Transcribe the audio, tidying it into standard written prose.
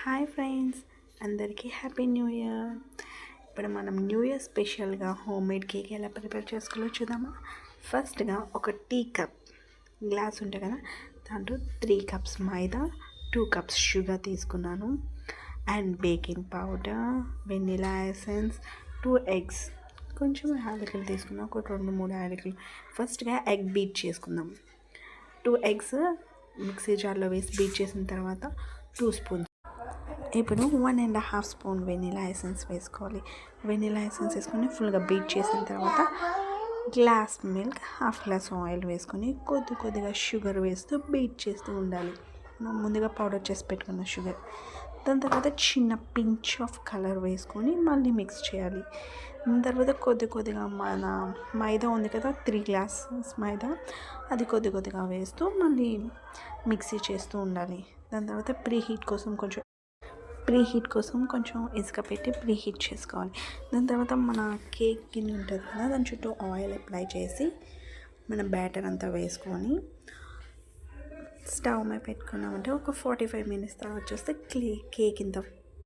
Hi friends, అందరికీ happy new year. ఇప్పుడు మనం న్యూ ఇయర్ స్పెషల్గా హోమ్ మేడ్ కేక్ ఎలా ప్రిపేర్ చేసుకోవాలో చూద్దామా. ఫస్ట్గా ఒక టీ కప్ గ్లాస్ ఉంటుంది కదా, దాంట్లో 3 కప్స్ మైదా, 2 కప్స్ షుగర్ తీసుకున్నాను. And baking powder, vanilla essence, 2 eggs, కొంచెం యాలకులు తీసుకున్నాం, ఒక 2-3 యాలకులు. ఫస్ట్గా ఎగ్ బీట్ చేసుకుందాం. 2 ఎగ్స్ మిక్సీ జార్లో వేసి బీట్ చేసిన తర్వాత 2 స్పూన్స్. ఇప్పుడు 1.5 స్పూన్ వెనిలా ఎసెన్స్ వేసుకోవాలి. వెనిలా ఎసెన్స్ వేసుకొని ఫుల్గా బీట్ చేసిన తర్వాత glass milk, half glass oil వేసుకొని కొద్దిగా షుగర్ వేస్తూ బీట్ చేస్తూ ఉండాలి. మనం ముందుగా పౌడర్ చేసి పెట్టుకున్న షుగర్. దాని తర్వాత చిన్న పించ్ ఆఫ్ కలర్ వేసుకొని మళ్ళీ మిక్స్ చేయాలి. దాని తర్వాత కొద్దిగా మన మైదా ఉంది కదా, 3 గ్లాసెస్ మైదా, అది కొద్దిగా వేస్తూ మళ్ళీ మిక్సీ చేస్తూ ఉండాలి. దాని తర్వాత ప్రీ హీట్ కోసం కొంచెం ఇసుక పెట్టి ప్రీ హీట్ చేసుకోవాలి. దాని తర్వాత మన కేక్ గిన్నె ఉంటుంది కదా, దాని చుట్టూ ఆయిల్ అప్లై చేసి మన బ్యాటర్ అంతా వేసుకొని స్టవ్ మీద పెట్టుకున్నామంటే ఒక 45 మినిట్స్ తర్వాత చూస్తే కేక్ ఇంత